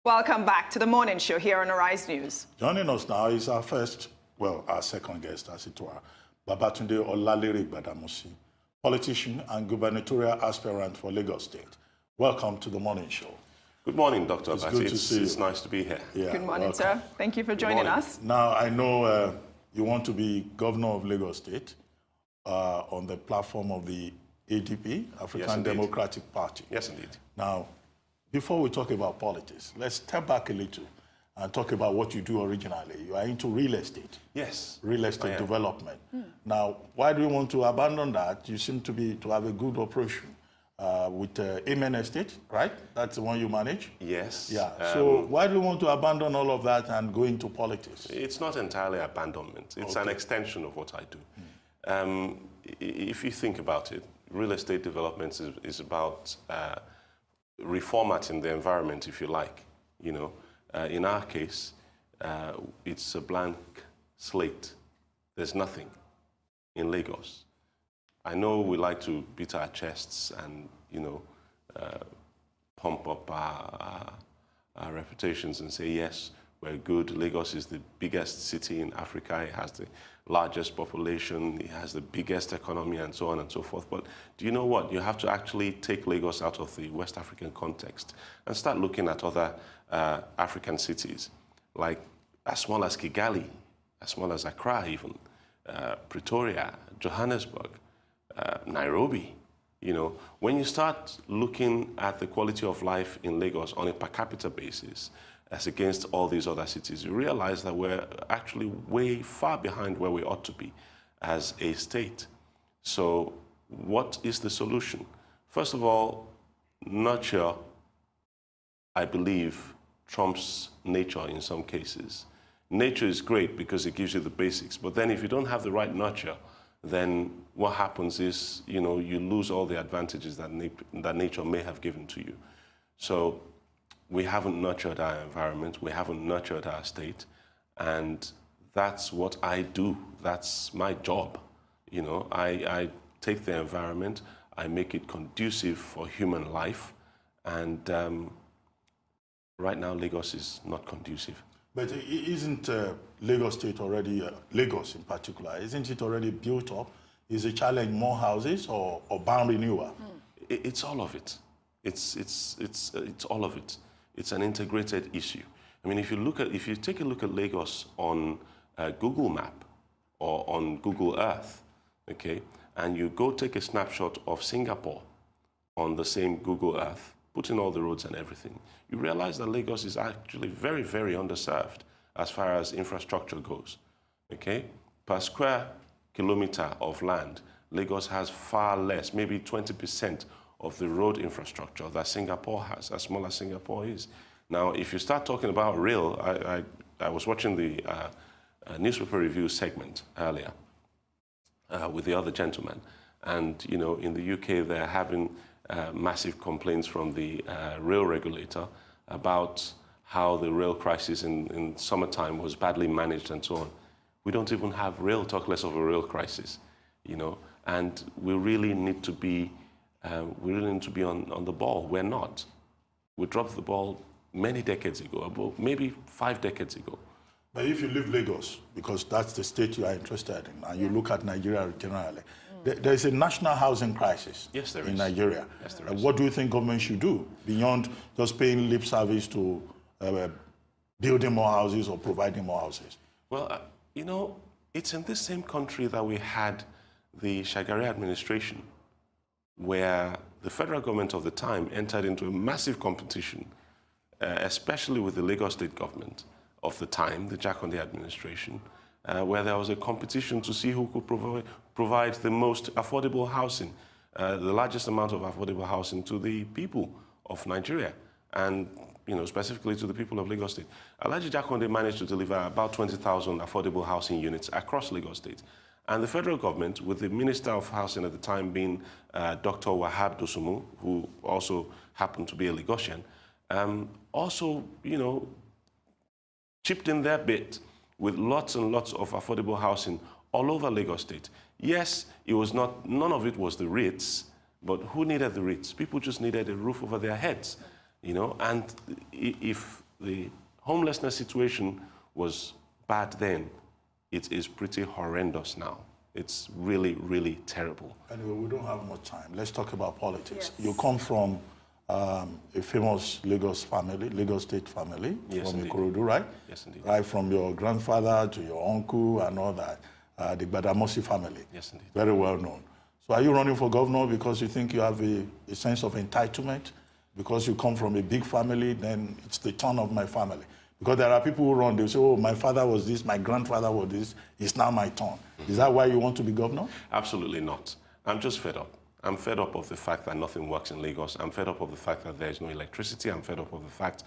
Welcome back to the morning show here on Arise News. Joining us now is our second guest, as it were, Babatunde Gbadamosi, politician and gubernatorial aspirant for Lagos State. Welcome to the morning show. Good morning, Dr. It's good to see you. It's nice to be here. Yeah, Good morning, welcome. sir. Thank you for joining us. Now, I know you want to be governor of Lagos State on the platform of the ADP, African Democratic Party. Yes, indeed. Now, before we talk about politics, let's step back a little and talk about what you do originally. You are into real estate. Yes. Real estate development. Now, why do you want to abandon that? You seem to have a good operation with Amen Estate, right? That's the one you manage? Yes. Yeah. So why do you want to abandon all of that and go into politics? It's not entirely abandonment. It's an extension of what I do. If you think about it, real estate development is about reformatting the environment, if you like. You know, in our case, it's a blank slate. There's nothing in Lagos. I know we like to beat our chests and, you know, pump up our reputations and say, yes, we're good. Lagos is the biggest city in Africa. It has the largest population. It has the biggest economy and so on and so forth. But do you know what? You have to actually take Lagos out of the West African context and start looking at other African cities, like as small as Kigali, as small as Accra even, Pretoria, Johannesburg, Nairobi. You know, when you start looking at the quality of life in Lagos on a per capita basis, as against all these other cities, you realize that we're actually way far behind where we ought to be as a state. So what is the solution? First of all, nurture, I believe, trumps nature in some cases. Nature is great because it gives you the basics, but then if you don't have the right nurture, then what happens is, you know, you lose all the advantages that nature may have given to you. So we haven't nurtured our environment, we haven't nurtured our state, and that's what I do. That's my job. You know, I take the environment, I make it conducive for human life, and right now Lagos is not conducive. But isn't Lagos State already, Lagos in particular, isn't it already built up? Is the challenge more houses or bound renewal? It's all of it. It's all of it. It's an integrated issue. I mean, if you take a look at Lagos on Google Map or on Google Earth, okay, and you go take a snapshot of Singapore on the same Google Earth, put in all the roads and everything, you realize that Lagos is actually very, very underserved as far as infrastructure goes, okay? Per square kilometer of land, Lagos has far less, maybe 20% of the road infrastructure that Singapore has, as small as Singapore is. Now, if you start talking about rail, I was watching the newspaper review segment earlier with the other gentleman, and you know, in the UK, they're having massive complaints from the rail regulator about how the rail crisis in summertime was badly managed and so on. We don't even have rail, talk less of a rail crisis, you know, and we really need to be on the ball. We're not. We dropped the ball many decades ago, about maybe 5 decades ago. But if you leave Lagos, because that's the state you are interested in, and you look at Nigeria generally, there is a national housing crisis in Nigeria. Yes, there is. What do you think government should do beyond just paying lip service to building more houses or providing more houses? Well, you know, it's in this same country that we had the Shagari administration, where the federal government of the time entered into a massive competition, especially with the Lagos state government of the time, the Jakonde administration, where there was a competition to see who could provide the most affordable housing, the largest amount of affordable housing to the people of Nigeria, and you know, specifically to the people of Lagos State. Alhaji Jakonde managed to deliver about 20,000 affordable housing units across Lagos State. And the federal government, with the Minister of Housing at the time being Dr. Wahab Dosumu, who also happened to be a Lagosian, also, you know, chipped in their bit with lots and lots of affordable housing all over Lagos State. Yes, it was not, none of it was the Ritz, but who needed the Ritz? People just needed a roof over their heads, you know, and if the homelessness situation was bad then. It is pretty horrendous now. It's really, really terrible. Anyway, we don't have much time. Let's talk about politics. Yes. You come from a famous Lagos family, Lagos State family, Yes, from indeed. Ikorodu, right? Yes, indeed. Right, from your grandfather to your uncle and all that, the Gbadamosi family. Yes, indeed. Very well known. So are you running for governor because you think you have a sense of entitlement? Because you come from a big family, then it's the turn of my family. Because there are people who run, they say, oh, my father was this, my grandfather was this, it's now my turn. Is that why you want to be governor? Absolutely not. I'm just fed up. I'm fed up of the fact that nothing works in Lagos. I'm fed up of the fact that there's no electricity. I'm fed up of the fact,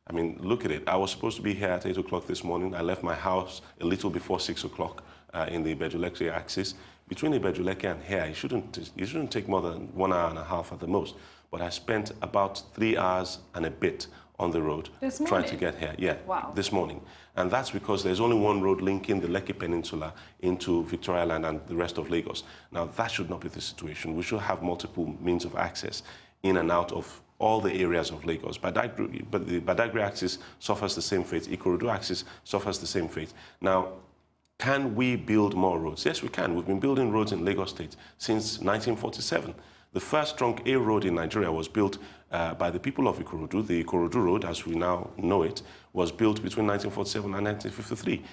I mean, look at it. I was supposed to be here at 8 o'clock this morning. I left my house a little before 6 o'clock in the Ibejuleke axis. Between Ibejuleke and here, it shouldn't take more than 1 hour and a half at the most. But I spent about 3 hours and a bit on the road trying to get here. Yeah, Wow. This morning. And that's because there's only one road linking the Lekki Peninsula into Victoria Land and the rest of Lagos. Now, that should not be the situation. We should have multiple means of access in and out of all the areas of Lagos. But the Badagry axis suffers the same fate. Ikorodu axis suffers the same fate. Now, can we build more roads? Yes, we can. We've been building roads in Lagos State since 1947. The first trunk A road in Nigeria was built by the people of Ikorodu. The Ikorodu Road, as we now know it, was built between 1947 and 1953.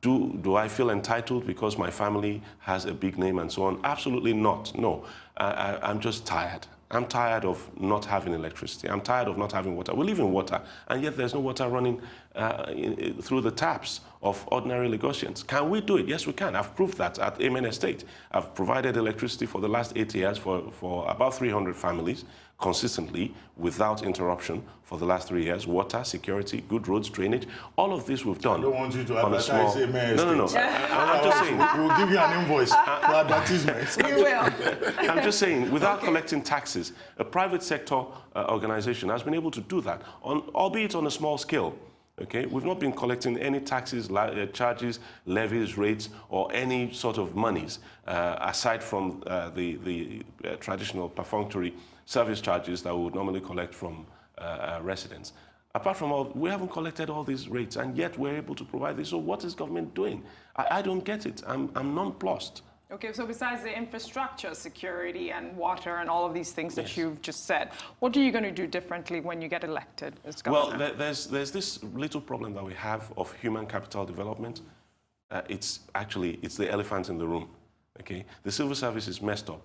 Do I feel entitled because my family has a big name and so on? Absolutely not, no. I'm just tired. I'm tired of not having electricity. I'm tired of not having water. We live in water, and yet there's no water running through the taps of ordinary Lagosians. Can we do it? Yes, we can. I've proved that at Amen Estate. I've provided electricity for the last 8 years for about 300 families consistently without interruption for the last 3 years. Water, security, good roads, drainage, all of this we've done. I don't want you to on a advertise small... Amen No. Estate. I'm just saying. We'll give you an invoice for advertisements. You will. I'm just saying, without collecting taxes, a private sector organization has been able to do that, albeit on a small scale. Okay, we've not been collecting any taxes, charges, levies, rates, or any sort of monies aside from the traditional perfunctory service charges that we would normally collect from residents. Apart from all, we haven't collected all these rates, and yet we're able to provide this. So what is government doing? I don't get it. I'm nonplussed. Okay, so besides the infrastructure, security and water and all of these things that you've just said, what are you going to do differently when you get elected as governor? Well, there's this little problem that we have of human capital development. It's the elephant in the room. Okay, the civil service is messed up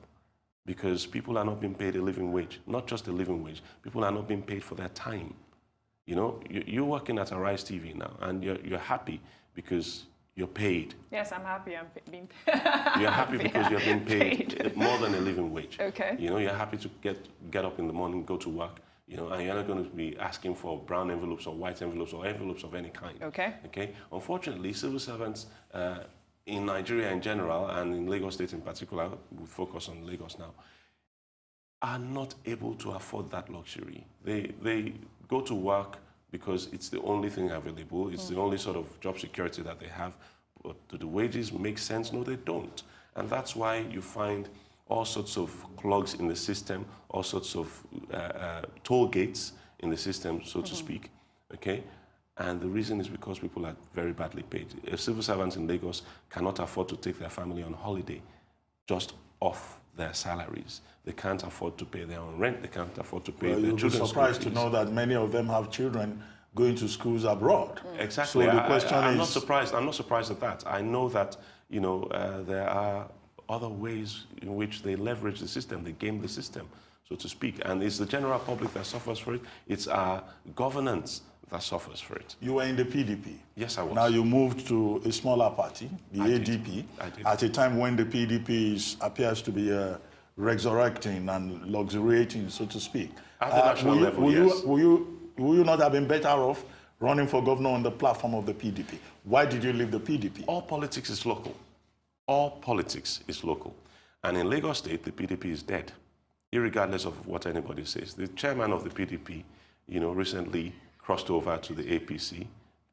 because people are not being paid a living wage, not just a living wage. People are not being paid for their time. You know, you're working at Arise TV now, and you're happy because you're paid. Yes, I'm happy I'm being You're happy because you're being paid more than a living wage. Okay. You know, you're happy to get up in the morning, go to work, you know, and you're not going to be asking for brown envelopes or white envelopes or envelopes of any kind. Okay. Okay. Unfortunately, civil servants in Nigeria in general and in Lagos State in particular, we focus on Lagos now, are not able to afford that luxury. They go to work because it's the only thing available. It's the only sort of job security that they have. But do the wages make sense? No, they don't. And that's why you find all sorts of clogs in the system, all sorts of toll gates in the system, so to speak, okay? And the reason is because people are very badly paid. Civil servants in Lagos cannot afford to take their family on holiday just off their salaries. They can't afford to pay their own rent. They can't afford to pay their children's school fees. You'll be surprised to know that many of them have children going to schools abroad. Exactly. So the question I'm not surprised. I'm not surprised at that. I know that there are other ways in which they leverage the system. They game the system, so to speak. And it's the general public that suffers for it. It's our governance that suffers for it. You were in the PDP. Yes, I was. Now you moved to a smaller party, the ADP, did. at a time when the PDP appears to be resurrecting and luxuriating, so to speak. At the national level, yes. Will you not have been better off running for governor on the platform of the PDP? Why did you leave the PDP? All politics is local. All politics is local. And in Lagos State, the PDP is dead, irregardless of what anybody says. The chairman of the PDP, recently crossed over to the APC,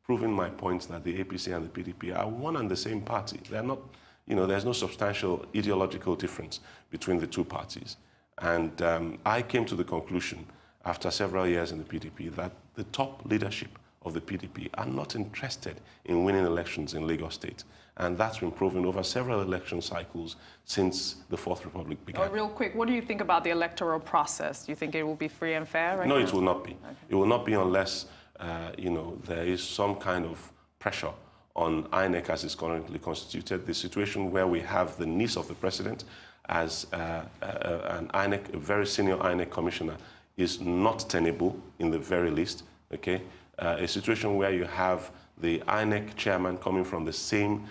proving my point that the APC and the PDP are one and the same party. They're not, there's no substantial ideological difference between the two parties. And I came to the conclusion after several years in the PDP that the top leadership of the PDP are not interested in winning elections in Lagos State. And that's been proven over several election cycles since the Fourth Republic began. Real quick, what do you think about the electoral process? Do you think it will be free and fair? Right No, now? it will not be. Okay. It will not be unless, there is some kind of pressure on INEC as it's currently constituted. The situation where we have the niece of the president as an INEC, a very senior INEC commissioner, is not tenable in the very least. Okay, a situation where you have the INEC chairman coming from the same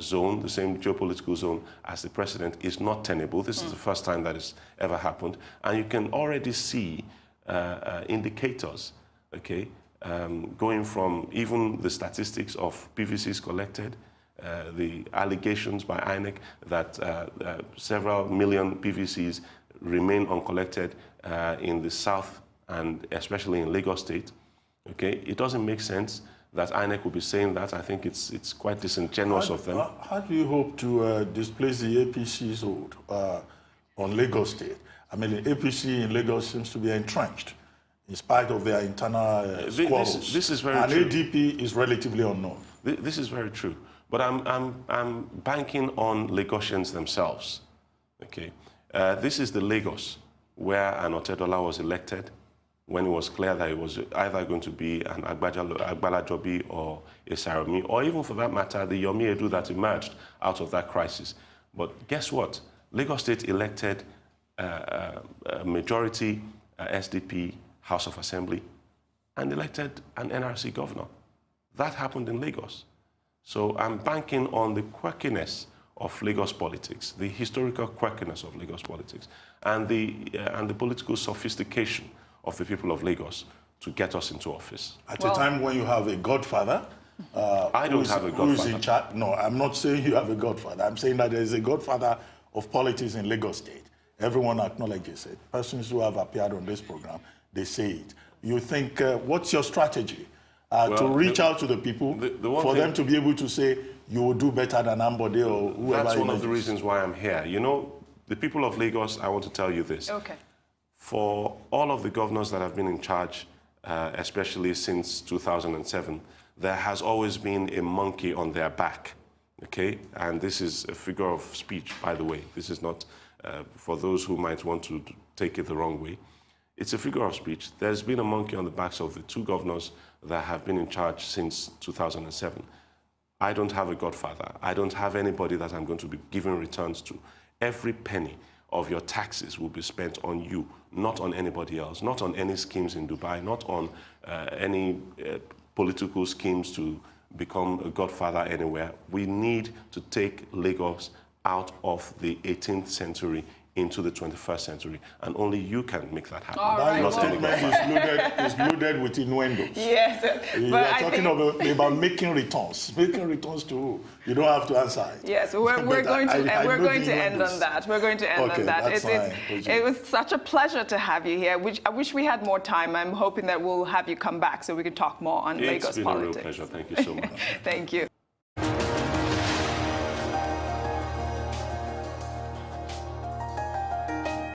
zone, the same geopolitical zone as the president, is not tenable. This is the first time that has ever happened, and you can already see indicators. Okay. Going from even the statistics of PVCs collected, the allegations by INEC that several million PVCs remain uncollected in the south and especially in Lagos State. Okay, it doesn't make sense that INEC will be saying that. I think it's quite disingenuous of them. How do you hope to displace the APC's hold on Lagos State? I mean, the APC in Lagos seems to be entrenched in spite of their internal squabbles. This is very and true. ADP is relatively unknown. This is very true. But I'm banking on Lagosians themselves. Okay, this is the Lagos where an Otedola was elected when it was clear that it was either going to be an Gbadamosi or a Sarami, or even for that matter, the Yomi Edu that emerged out of that crisis. But guess what? Lagos State elected a majority SDP House of Assembly and elected an NRC governor. That happened in Lagos. So I'm banking on the quirkiness of Lagos politics, the historical quirkiness of Lagos politics, and the political sophistication of the people of Lagos to get us into office. At a time when you have a godfather, I don't have a godfather. Who is in charge? No, I'm not saying you have a godfather. I'm saying that there is a godfather of politics in Lagos State. Everyone acknowledges it. Persons who have appeared on this program, they say it. You think, what's your strategy to reach out to the people for them to be able to say, you will do better than Ambode or whoever? That's one of the reasons why I'm here. You know, the people of Lagos, I want to tell you this. Okay. For all of the governors that have been in charge, especially since 2007, there has always been a monkey on their back, okay? And this is a figure of speech, by the way. This is not for those who might want to take it the wrong way. It's a figure of speech. There's been a monkey on the backs of the two governors that have been in charge since 2007. I don't have a godfather. I don't have anybody that I'm going to be giving returns to. Every penny of your taxes will be spent on you, not on anybody else, not on any schemes in Dubai, not on any political schemes to become a godfather anywhere. We need to take Lagos out of the 18th century into the 21st century, and only you can make that happen. That statement is loaded with innuendos. Yes, You but are talking about making returns. Making returns to who? You don't have to answer it. Yes, we're going to end on that. We're going to end on that. That's fine. It was such a pleasure to have you here. I wish we had more time. I'm hoping that we'll have you come back so we can talk more on Lagos politics. It's been a real pleasure. Thank you so much. Thank you.